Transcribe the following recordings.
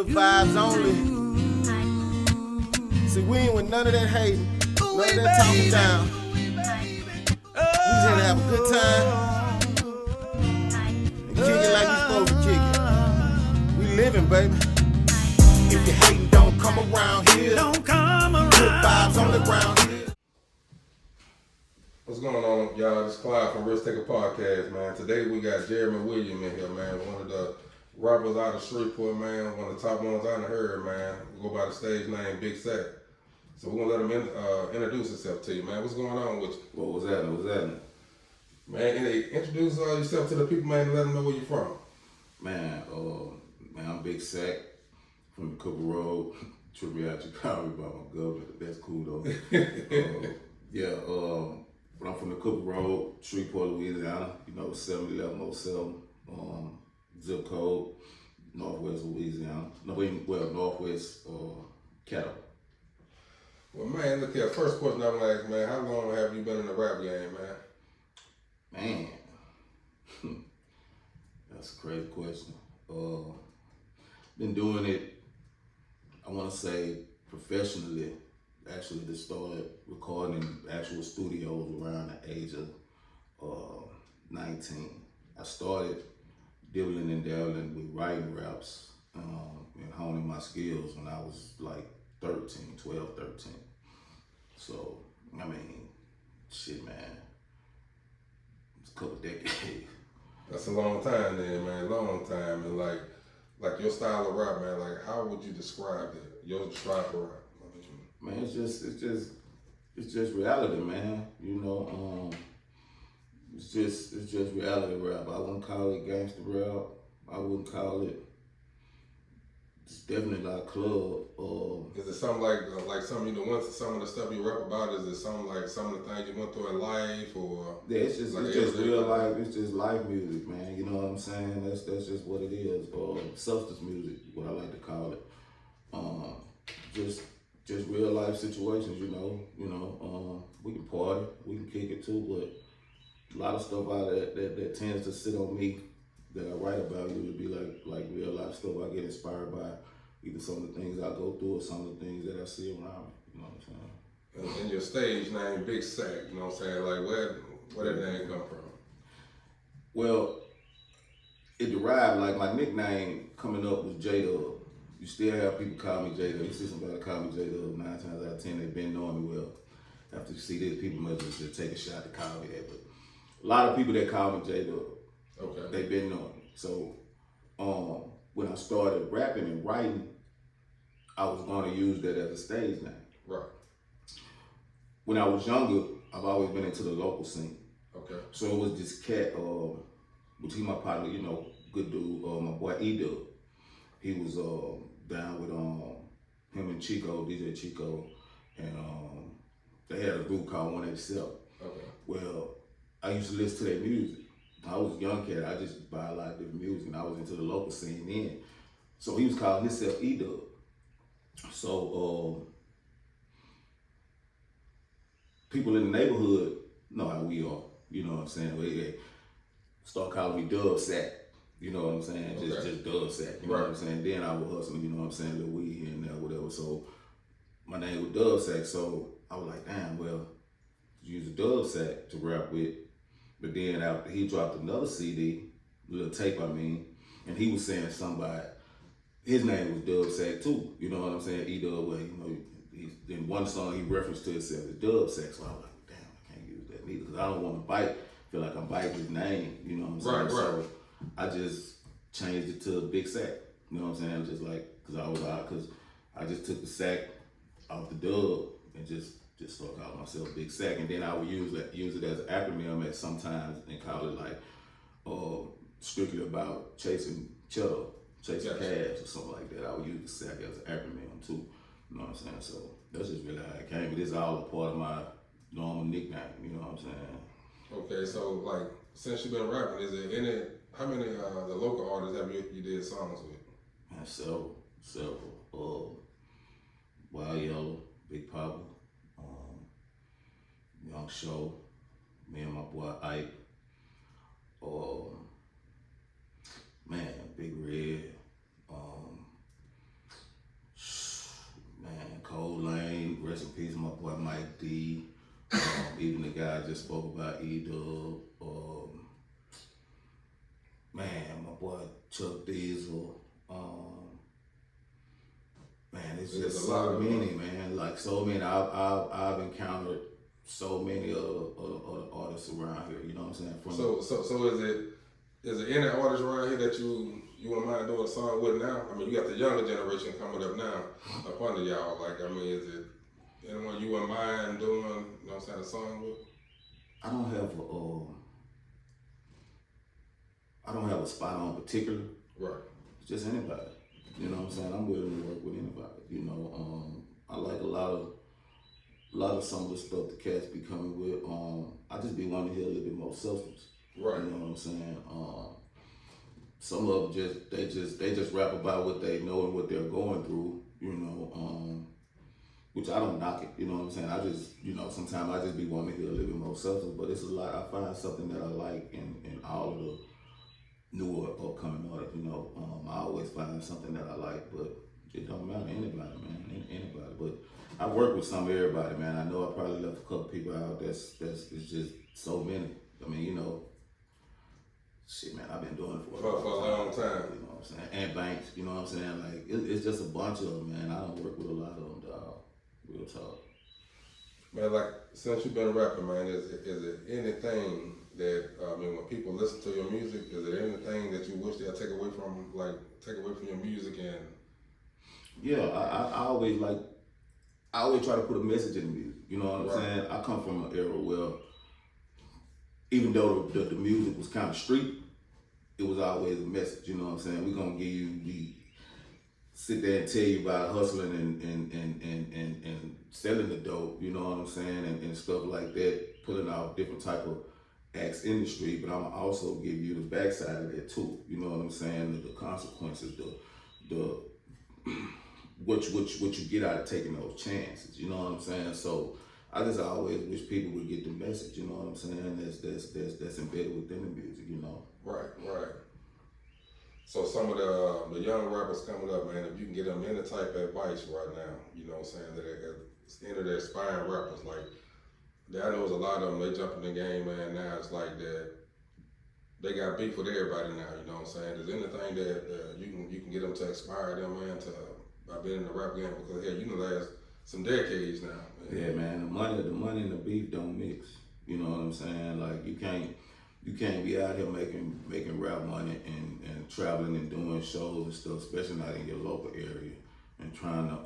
Good vibes only. See, we ain't with none of that hating, none of that talking down. We just here to have a good time and kick it like we supposed to kick it. We living, baby. If you hating, don't come around here. Don't come around. Good vibes on the ground here. What's going on, y'all? It's Clyde from Risk Taker Podcast, man. Today we got Jeremy Williams in here, man. One of the rappers out of Shreveport, man. One of the top ones I done heard, man. We go by the stage name Big Sacc. So we're gonna let him introduce himself to you, man. What's going on with you? What was that? Man, introduce yourself to the people, man, and let them know where you're from. Man, I'm Big Sacc from the Cooper Road. Trivia Chicago by my governor. That's cool though. But I'm from the Cooper Road, Shreveport, Louisiana. 71107, zip code, Northwest Louisiana. Northwest Cattle. Well, man, look here. First question I'm gonna ask, man. How long have you been in the rap game, man? Man, that's a crazy question. Been doing it, I want to say professionally. Actually, just started recording in actual studios around the age of 19. I started dibbling and dabbling with writing raps and honing my skills when I was like 12, 13. So, I mean, shit, man, it's a couple decades. That's a long time then, man, long time. And like your style of rap, man, like how would you describe it? Your style of rap? Man, it's just reality, man. It's just reality rap. I wouldn't call it gangster rap. I wouldn't call it. It's definitely like club. Is it something like something you went to? Some of the stuff you rap about? Is it something like some of the things you went through in life, or? Yeah, it's just real life. It's just life music, man. You know what I'm saying? That's just what it is. Substance music, what I like to call it. Just real life situations, we can party, we can kick it too, but a lot of stuff out that tends to sit on me that I write about usually be like real life stuff I get inspired by, either some of the things I go through or some of the things that I see around me, you know what I'm saying? And your stage name, Big Sacc, you know what I'm saying? Like where did that name come from? Well, it derived, like my nickname coming up was J-Dub. You still have people call me J-Dub. You see somebody call me J-Dub 9 times out of 10, they've been knowing me well. After you see this, people must just take a shot to call me that. But a lot of people that call me J-Dub, okay, they've been knowing me. So when I started rapping and writing, I was going to use that as a stage name. Right. When I was younger, I've always been into the local scene. Okay. So it was this cat, which he my partner, good dude, my boy E-Dub. He was down with him and Chico, DJ Chico, and they had a group called 187. Okay. Well, I used to listen to their music. I was a young cat, I just buy a lot of different music, and I was into the local scene then. So he was calling himself E-Dub. So people in the neighborhood know how we are, you know what I'm saying? They start calling me Dub Sacc. You know what I'm saying? Okay. Just Dub Sacc. You know what I'm saying? Then I was hustling, you know what I'm saying? Little weed here and there, whatever. So my name was Dub Sacc. So I was like, damn, well, use a Dub Sacc to rap with. But then after he dropped another CD, little tape, and he was saying somebody, his name was Dub Sacc too. You know what I'm saying? E-Dub, well, in one song he referenced to himself as Dub Sacc. So I was like, damn, I can't use that neither because I don't want to feel like I'm biting his name. You know what I'm saying? Right. So I just changed it to Big Sacc. You know what I'm saying? Just like, because I just took the Sacc off the dub and just started calling myself Big Sacc. And then I would use it as an acronym at sometimes and call it like strictly about chasing cheddar, chasing cash or something like that. I would use the Sacc as an acronym too. You know what I'm saying? So that's just really how it came. But it's all a part of my normal nickname. You know what I'm saying? Okay, so like since you've been rapping, is there any? How many the local artists have you did songs with? Man, several. Wild Yellow, Big Papa, Young Show, me and my boy Ike, Big Red, just spoke about E-Dub, man, my boy Chuck Diesel, man, it's There's just a lot so of many, them. man. Like so many. I've encountered so many other artists around here. You know what I'm saying? From So is it any artist around here that you wouldn't mind doing a song with now? I mean, you got the younger generation coming up now, up under y'all. Like, I mean, is it anyone you wouldn't mind doing? You know what I'm saying? A song with? I don't have a spot on particular. Right. It's just anybody. You know what I'm saying? I'm willing to work with anybody. You know, I like a lot of some of the stuff the cats be coming with. I just be wanting to hear a little bit more substance. Right. You know what I'm saying? Some of them they just rap about what they know and what they're going through. You know, which I don't knock it. You know what I'm saying? I just, you know, sometimes I just be wanting to hear a little bit more substance. But it's a lot. I find something that I like in all of the newer upcoming artists. You know, I always find something that I like, but it don't matter. Anybody, man, anybody. But I work with some of everybody, man. I know I probably left a couple people out. It's just so many. I mean, you know, shit, man. I've been doing it for a long time. You know what I'm saying? And Banks. You know what I'm saying? Like it's just a bunch of them, man. I don't work with a lot of them, dog. Real talk. Man, like, since you've been a rapper, man, is it anything that, I mean, when people listen to your music, is there anything that you wish they'd take away from your music? And yeah, I always try to put a message in the music. You know what I'm saying? I come from an era where, even though the music was kind of street, it was always a message. You know what I'm saying? We're gonna give you sit there and tell you about hustling and selling the dope, you know what I'm saying, and stuff like that, pulling out different type of acts in the street, but I'm also give you the backside of that too, you know what I'm saying, the consequences, the what you get out of taking those chances, you know what I'm saying. So I just always wish people would get the message, you know what I'm saying, that's embedded within the music, you know. Right. So some of the young rappers coming up, man, if you can get them any type of advice right now, you know what I'm saying, that it's into their aspiring rappers, like, I know there's a lot of them, they jump in the game, man, now it's like that, they got beef with everybody now, you know what I'm saying. Is there anything that you can get them to inspire them, man, by being in the rap game? Because, yeah, you know, last some decades now. Man. Yeah, man, the money and the beef don't mix, you know what I'm saying. Like, you can't be out here making rap money and traveling and doing shows and stuff, especially not in your local area, and trying to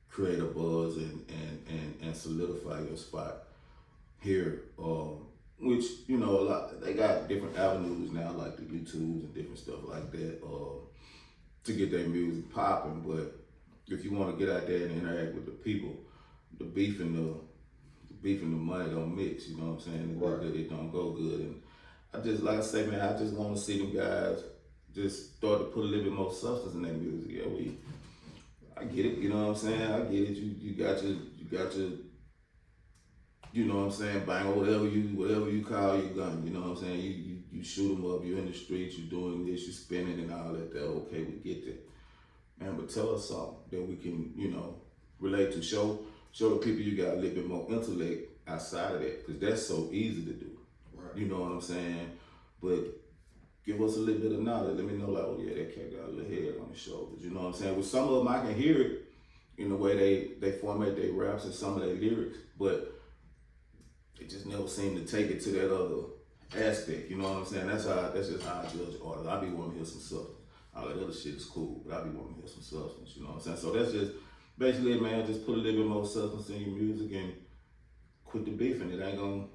create a buzz and solidify your spot here. Which, you know, they got different avenues now, like the YouTubes and different stuff like that, to get their music popping. But if you want to get out there and interact with the people, the beef and the money don't mix, you know what I'm saying? Right. It don't go good. And I just, like I say, man, I just want to see them guys just start to put a little bit more substance in their music. Yeah, I get it, you know what I'm saying? I get it. You got your, you know what I'm saying, bang, or whatever you call your gun, you know what I'm saying? You shoot them up, you're in the streets, you're doing this, you're spinning and all that. Okay, we get that. Man, but tell us something that we can, you know, relate to. Show the people you got a little bit more intellect outside of that, because that's so easy to do. Right. You know what I'm saying? But give us a little bit of knowledge. Let me know, like, oh yeah, that cat got a little head on his shoulders. You know what I'm saying? With some of them, I can hear it in the way they format their raps and some of their lyrics, but it just never seem to take it to that other aspect. You know what I'm saying? That's just how I judge artists. I be wanting to hear some substance. All that other shit is cool, but I be wanting to hear some substance. You know what I'm saying? So that's just basically, man, just put a little bit more substance in your music and quit the beefing. It ain't gonna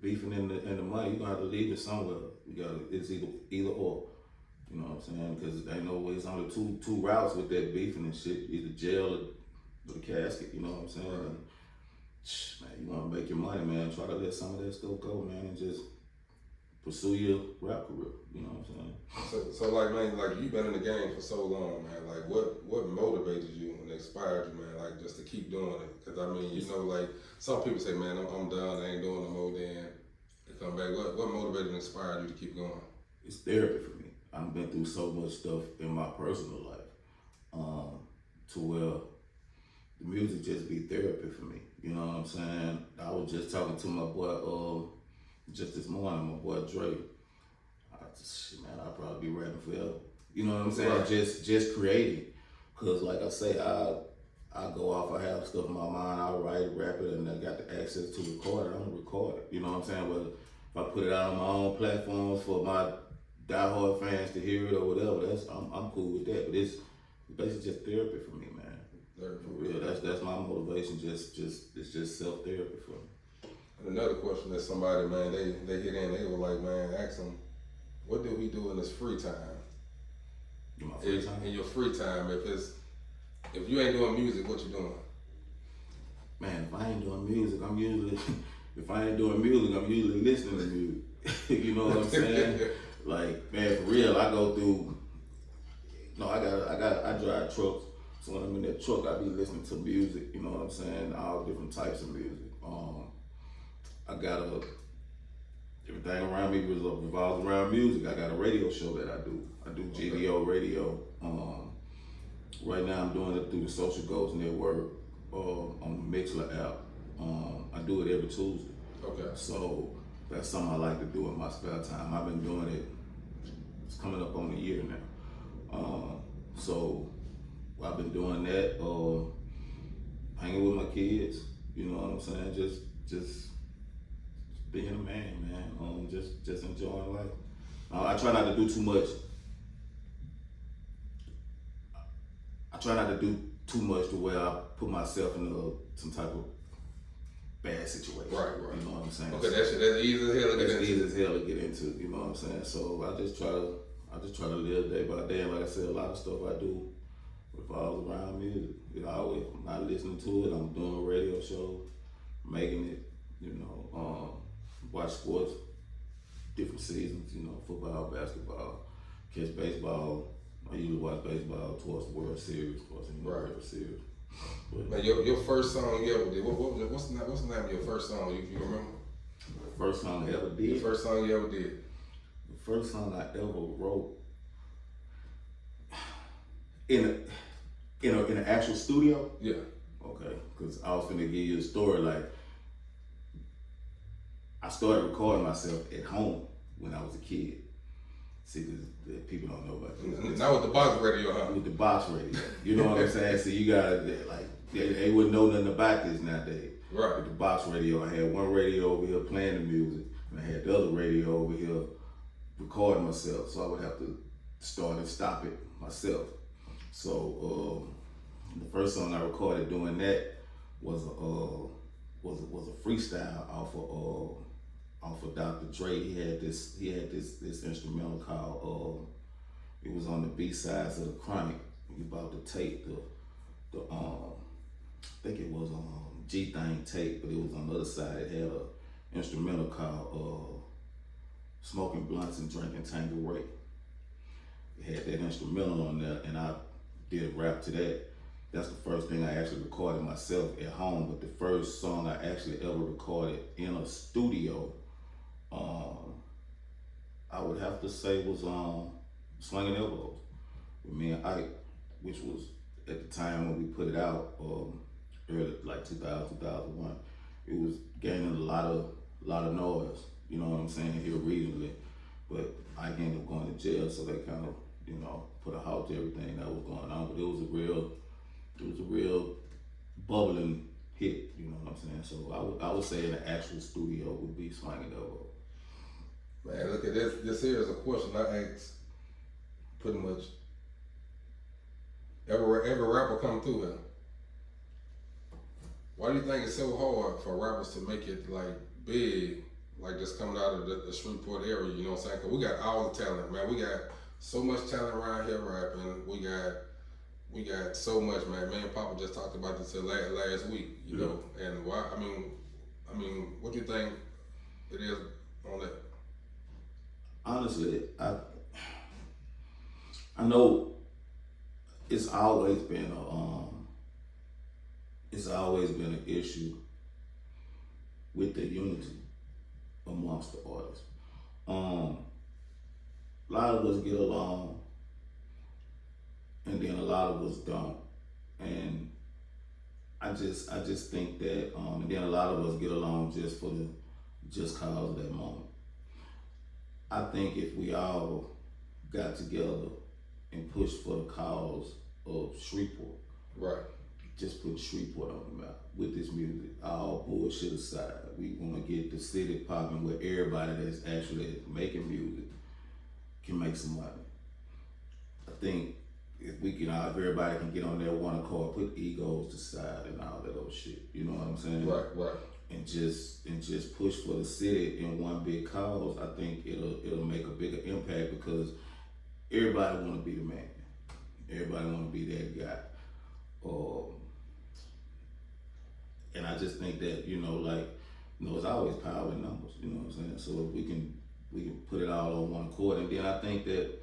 beefing in the money. You gonna have to leave it somewhere. It's either or. You know what I'm saying? Because ain't no way. It's only two routes with that beefing and shit. Either jail or the casket. You know what I'm saying? Right. And, man, you wanna make your money, man. Try to let some of that stuff go, man, and just pursue your rap career. You know what I'm saying? So like, man, like, you've been in the game for so long, man. Like, what motivated you and inspired you, man? Like, just to keep doing it? Because I mean, you know, like, some people say, man, I'm done. I ain't doing no more. Then they come back. What motivated and inspired you to keep going? It's therapy for me. I've been through so much stuff in my personal life, to where the music just be therapy for me. You know what I'm saying? I was just talking to my boy, just this morning, my boy Dre. Shit, man, I'll probably be rapping forever. You know what I'm saying? Right. Just creating. Cause like I say, I go off, I have stuff in my mind, I write, rap it, and I got the access to record it, I'm gonna record it. You know what I'm saying? But if I put it out on my own platforms for my diehard fans to hear it or whatever, I'm cool with that. But it's basically just therapy for me, man. For real, that's my motivation. It's just self therapy for me. And another question that somebody, man, they hit in, they were like, man, ask them, what do we do in this free time? In my free time? In your free time, if you ain't doing music, what you doing? Man, if I ain't doing music, I'm usually listening to music. You know what I'm saying? Like, man, for real, I go through. No, I drive trucks. So when I'm in that truck, I be listening to music. You know what I'm saying? All different types of music. I got everything around me revolves around music. I got a radio show that I do. I do GDO radio. Right now I'm doing it through the Social Ghost Network on the Mixler app. I do it every Tuesday. Okay. So that's something I like to do in my spare time. I've been doing it, it's coming up on a year now. So I've been doing that, hanging with my kids, you know what I'm saying? Just being a man, just enjoying life. I try not to do too much. I try not to do too much to where I put myself in some type of bad situation. Right. You know what I'm saying? Okay, that's easy as hell to get into. That's easy as hell to get into, you know what I'm saying? So I just try to live day by day. And like I said, a lot of stuff I do revolves around music. I'm not listening to it, I'm doing a radio show, making it, watch sports, different seasons, football, basketball, catch baseball. I usually watch baseball towards the World Series, World Series. But man, your first song you ever did, what's the name of your first song? You remember? The first song I ever did? The first song you ever did? The first song I ever wrote in an actual studio? Yeah. Okay, because I was finna give you a story. Like, I started recording myself at home when I was a kid. See, people don't know about this. Not with the box radio, huh? With the box radio. You know what I'm saying? So you gotta, like, they wouldn't know nothing about this nowadays. Right. With the box radio, I had one radio over here playing the music, and I had the other radio over here recording myself. So I would have to start and stop it myself. So the first song I recorded doing that was a freestyle off of Dr. Dre. He had this instrumental called it was on the B-sides of the Chronic. We about to tape the I think it was G-Thing tape, but it was on the other side. It had a instrumental called Smoking Blunts and Drinking Tanqueray. It had that instrumental on there, and I did a rap to that. That's the first thing I actually recorded myself at home, but the first song I actually ever recorded in a studio, I would have to say was Swinging Elbows with me and Ike, which was at the time when we put it out, early, like 2000, 2001. It was gaining a lot of noise, you know what I'm saying, here regionally, but Ike ended up going to jail, so they kind of, put a halt to everything that was going on, but it was a real bubbling hit, you know what I'm saying? So I would say in the actual studio would be Swinging Elbows. Man, look at this. This here is a question I ask pretty much every rapper come through here. Why do you think it's so hard for rappers to make it like big, like just coming out of the Shreveport area, you know what I'm saying? Cause we got all the talent, man. We got so much talent around here rapping. We got so much, man. Me and Papa just talked about this last week, you know. And why? I mean, what do you think it is on that? Honestly, I know it's always been an issue with the unity amongst the artists. A lot of us get along, and then a lot of us don't. And I just think that, and then a lot of us get along just for the just cause of that moment. I think if we all got together and pushed for the cause of Shreveport, Right. just put Shreveport on the map with this music, all bullshit aside, we want to get the city popping where everybody that's actually making music can make some money. I think if we can, if everybody can get on that one accord, put egos aside and all that old shit. You know what I'm saying? Right. And just push for the city in one big cause. I think it'll make a bigger impact because everybody want to be the man. Everybody want to be that guy. And I just think that it's always power in numbers. You know what I'm saying? So if we can put it all on one accord, and then I think that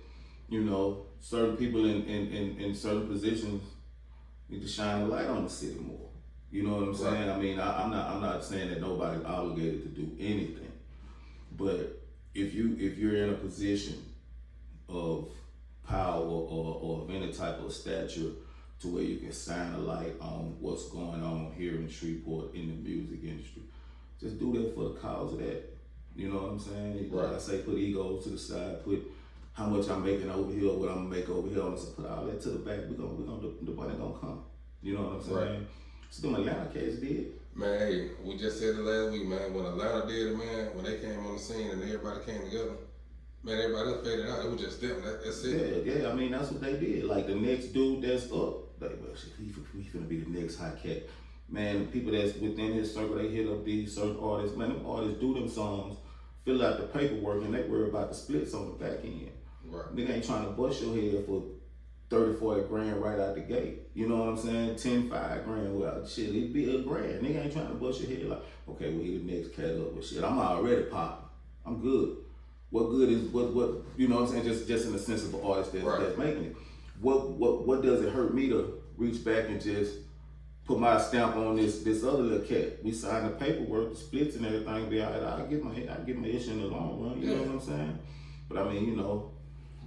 certain people in certain positions need to shine a light on the city more. You know what I'm saying? Right. I mean, I'm not saying that nobody's obligated to do anything, but if you're in a position of power or of any type of stature to where you can shine a light on what's going on here in Shreveport in the music industry, just do that for the cause of that. You know what I'm saying? Right. Like I say, put egos to the side, put how much I'm making over here, what I'm gonna make over here, and so put all that to the back. The money gonna come. You know what I'm saying? Right. So them Atlanta cats did. Man, hey, we just said it last week, man. When Atlanta did it, man, when they came on the scene and everybody came together, man, everybody else faded out. It was just them. That's it. Yeah. I mean, that's what they did. Like the next dude that's up, like, well, shit, we finna be the next hot cat. Man, the people that's within his circle, they hit up these certain artists. Man, them artists do them songs, fill out the paperwork, and they worry about the splits on the back end. Right. Nigga ain't trying to bust your head for 30, 40 grand right out the gate. You know what I'm saying? 10, 5 grand. Well, shit, it'd be $1 grand. Nigga ain't trying to bust your head like, okay, well, he the next cat up with shit. I'm already popping. I'm good. What good is what you know what I'm saying? Just in the sense of an artist that's making it. What does it hurt me to reach back and just put my stamp on this other little cat? We signed the paperwork, the splits and everything. Be all right. I get my issue in the long run. You know what I'm saying? But I mean,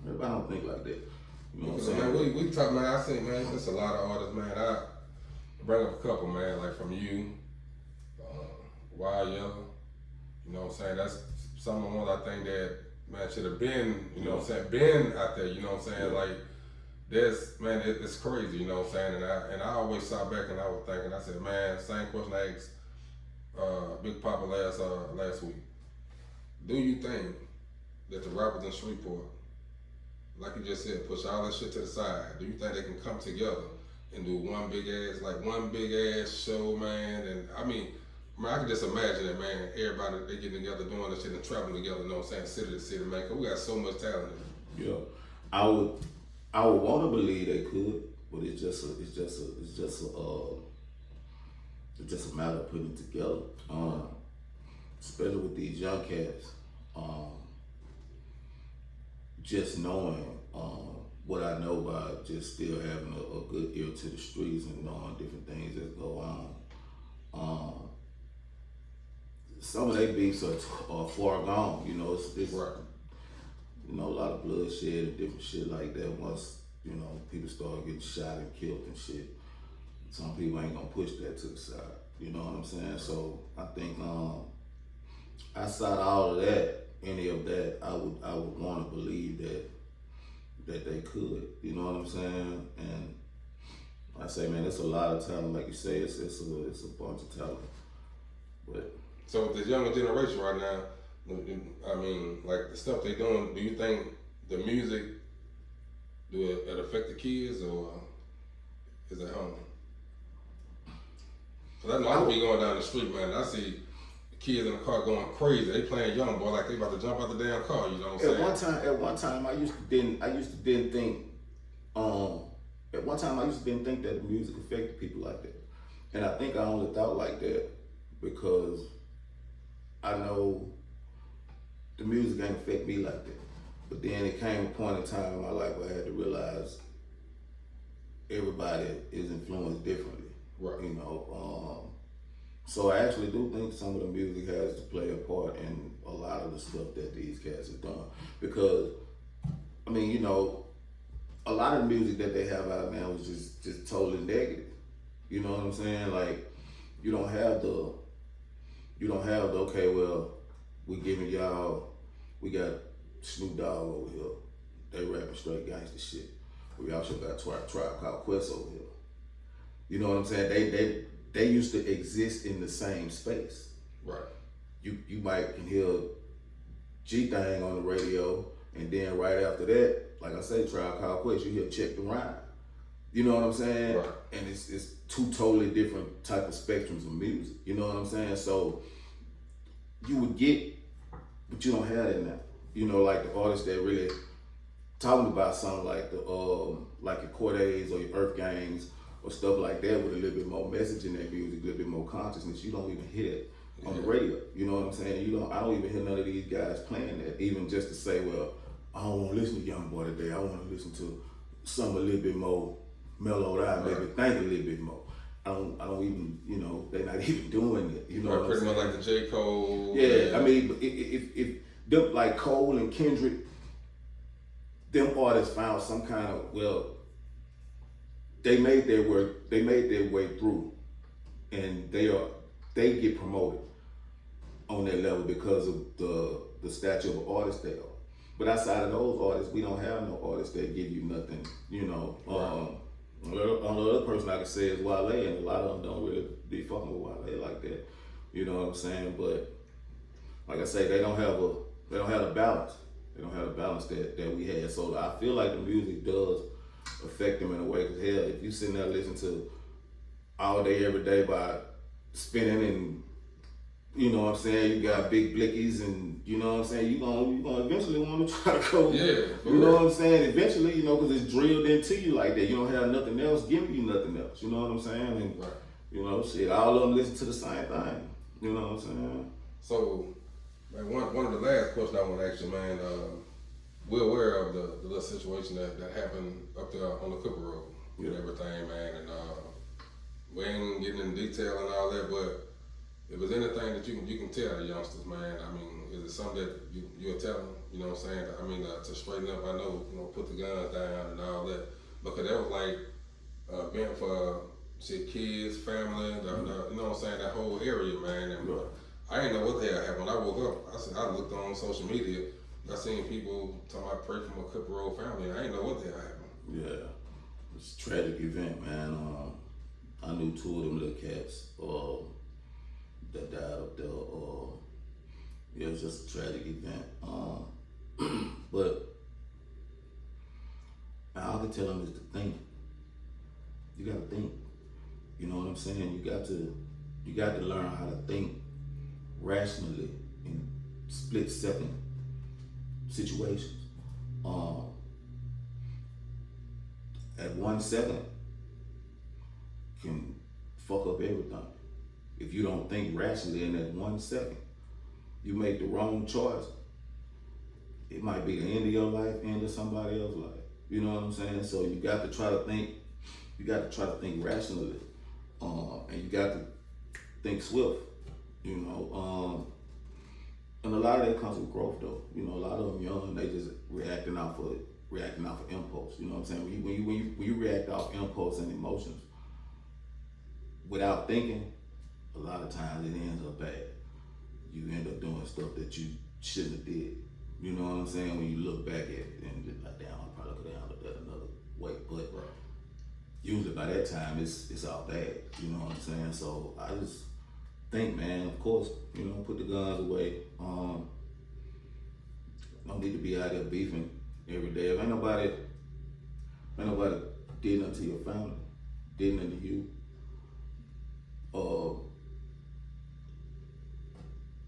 everybody don't think like that. You know what I'm saying? Man, we talk, man. I think, man, there's a lot of artists, man. I bring up a couple, man, like from you, Wild Yellow. You know what I'm saying? That's some of the ones I think that, man, should have been, you know what I'm saying, been out there. You know what I'm saying? Like, there's, man, it's crazy. You know what I'm saying? And I always sat back and I was thinking, I said, man, same question I asked Big Papa last week. Do you think that the rappers in Shreveport, like you just said, push all that shit to the side? Do you think they can come together and do one big ass show, man? And I mean, I can just imagine it, man. Everybody, they getting together, doing this shit and traveling together, you know what I'm saying, city to city, man. Cause we got so much talent. Yeah, I would want to believe they could, but it's just a matter of putting it together. Especially with these young cats. Just knowing what I know by just still having a good ear to the streets and knowing different things that go on. Some of their beefs are far gone. It's Right. a lot of bloodshed and different shit like that. Once people start getting shot and killed and shit, some people ain't gonna push that to the side. You know what I'm saying? So I think outside all of that, any of that, I would want to believe that they could. You know what I'm saying? And I say, man, it's a lot of talent. Like you say, it's a bunch of talent. But So with this younger generation right now, I mean, like the stuff they doing, do you think the music, do it affect the kids or is it home? Cause I know I be going down the street, man, and I see kids in the car going crazy. They playing young boy like they about to jump out the damn car. You know what I'm saying? At one time, I used to didn't think that the music affected people like that, and I think I only thought like that because I know the music ain't affect me like that. But then it came a point in time in my life where I had to realize everybody is influenced differently. Right. So I actually do think some of the music has to play a part in a lot of the stuff that these cats have done. Because, I mean, a lot of the music that they have out now is just totally negative. You know what I'm saying? Like, you don't have the, okay, well, we giving y'all, we got Snoop Dogg over here. They rapping straight gangster shit. We also got Tribe Called Quest over here. You know what I'm saying? They used to exist in the same space. Right. You might can hear G-Thang on the radio, and then right after that, like I say, Tribe Called Quest, you hear Check the Rhyme. You know what I'm saying? Right. And it's two totally different type of spectrums of music. You know what I'm saying? So you would get, but you don't have that now. You know, like the artists that really talking about something like your Cordays or your Earth Gangs or stuff like that with a little bit more message in their music, a little bit more consciousness. You don't even hear it on the radio. You know what I'm saying? I don't even hear none of these guys playing that, even just to say, well, I don't want to listen to Young Boy today. I want to listen to something a little bit more mellowed out, maybe think a little bit more. I don't even, they're not even doing it. You know what I'm pretty saying? much like the J. Cole. Yeah, I mean, if them like Cole and Kendrick, them artists found some kind of, they made their way through, and they get promoted on that level because of the stature of artists they are. But outside of those artists, we don't have no artists that give you nothing, Right. The other person I can say is Wale, and a lot of them don't really be fucking with Wale like that. You know what I'm saying? But like I say, they don't have a balance. They don't have a balance that we had. So I feel like the music does affect them in a way. Cause hell, if you sitting there listening to all day, every day by spinning and you know what I'm saying, you got big blickies and you know what I'm saying, you gonna eventually want to try to go. Yeah. You know what I'm saying? Eventually, because it's drilled into you like that. You don't have nothing else giving you nothing else. You know what I'm saying? And Right. shit, all of them listen to the same thing. You know what I'm saying? So, man, one of the last questions I want to ask you, man, we're aware of the little situation that happened up there on the Cooper Road with everything, man, and we ain't getting in detail and all that, but if there's anything that you can tell the youngsters, man, I mean, is it something that you'll tell them, you know what I'm saying? I mean, to straighten up, I know, put the guns down and all that, because that was like event for kids, family, you know what I'm saying, that whole area, man. And I didn't know what the hell happened. When I woke up, I looked on social media, I seen people talking about pray from a Cooper Road family. I didn't know what the hell happened. Yeah, it's a tragic event, man. I knew two of them little cats that died up there. It was just a tragic event. But all I can tell them is to think. You gotta think. You know what I'm saying? You got to learn how to think rationally in split second situations. At 1 second can fuck up everything. If you don't think rationally in that 1 second, you make the wrong choice. It might be the end of your life, end of somebody else's life. You know what I'm saying? So you got to try to think. You got to try to think rationally, and you got to think swift. And a lot of that comes with growth, though. A lot of them young, they just reacting off of impulse. You know what I'm saying? When you react off impulse and emotions without thinking, a lot of times it ends up bad. You end up doing stuff that you shouldn't have did. You know what I'm saying? When you look back at it and just like, damn, I probably could have handled that another way. But usually by that time, it's all bad. You know what I'm saying? So I just think, man, of course, put the guns away. Don't need to be out there beefing every day. If ain't nobody did nothing to your family, did nothing to you,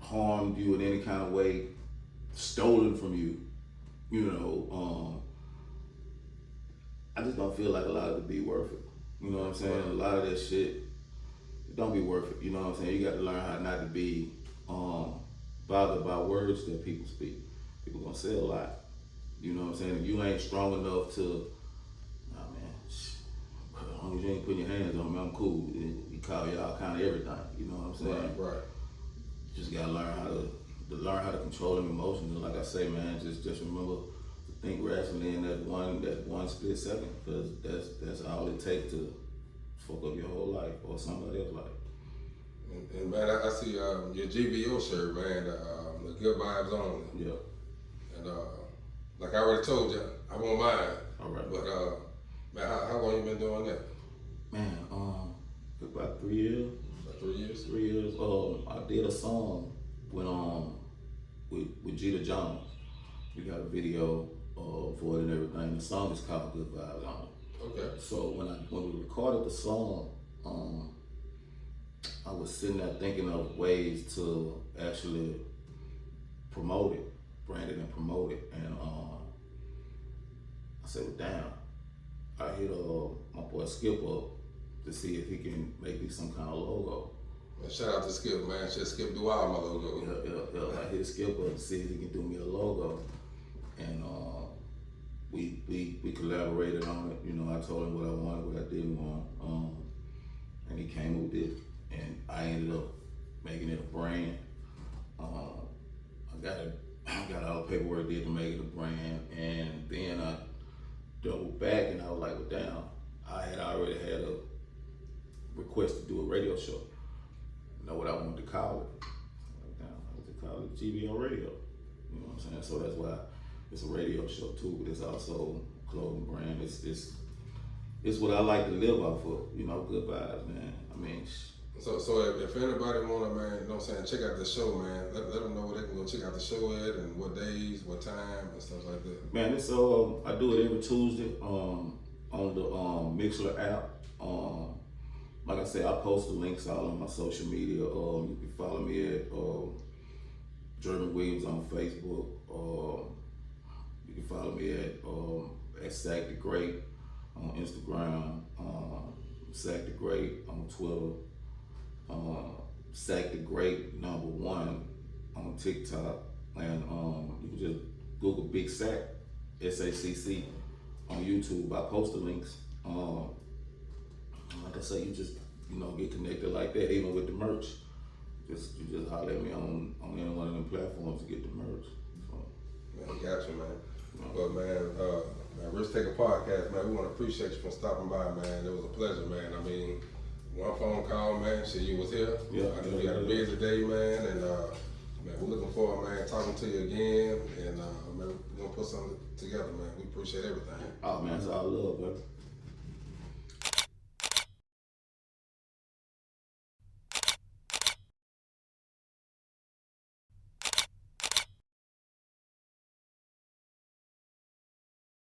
harmed you in any kind of way, stolen from you, I just don't feel like a lot of it be worth it. You know what I'm saying? A lot of that shit, it don't be worth it. You know what I'm saying? You got to learn how not to be bothered by words that people speak. People gonna say a lot. You know what I'm saying? If you ain't strong enough to, as long as you ain't putting your hands on me, I'm cool. We call y'all kind of everything. You know what I'm saying? Right. You just gotta learn how to control them emotions. And like I say, man, just remember to think rationally in that one split second, because that's all it takes to fuck up your whole life or somebody else's life. And man, I see your GVO shirt, man, the good vibes only. Yeah. And like I already told you, I won't mind. All right. But man, how long you been doing that? Man, about 3 years. About 3 years? 3 years. I did a song with Jeter Jones. We got a video for it and everything. The song is called Good Vibes On. Okay. So when we recorded the song, I was sitting there thinking of ways to actually promote it, brand it and promote it. And I said, well, damn, I hit my boy Skip up to see if he can make me some kind of logo. And shout out to Skip, man. Skip do all my logo. Yeah. I hit Skip up to see if he can do me a logo. And we collaborated on it. You know, I told him what I wanted, what I didn't want. And he came up with it. And I ended up making it a brand. I got all the paperwork did to make it a brand, and then I doubled back and I was like, well, damn, I had already had a request to do a radio show. You know what I wanted to call it? Like, damn, I wanted to call it GVO Radio. You know what I'm saying? So that's why it's a radio show too, but it's also a clothing brand. It's what I like to live off of. You know, good vibes, man. I mean. So if anybody wanna, man, you know what I'm saying, check out the show, man. Let them know where they can go check out the show at and what days, what time, and stuff like that. Man, it's I do it every Tuesday on the Mixler app. Like I said, I post the links all on my social media. You can follow me at Jeremy Williams on Facebook. You can follow me at Sacc the Great on Instagram. Sacc the Great on Twitter. Sacc the Great #1 on TikTok, and you can just Google Big Sacc, SACC on YouTube. I post the links. Like I say, you just get connected like that. Even with the merch, you just holler at me on any one of them platforms to get the merch. So, Man, got you, man. But man, Risk Taker Podcast, man, we want to appreciate you for stopping by, man. It was a pleasure, man. I mean, one phone call, man, shit, you was here. Yeah. I know you got a busy day, man, and man, we're looking forward, man, talking to you again, and man, we're gonna put something together, man. We appreciate everything. Oh man, it's all love, brother.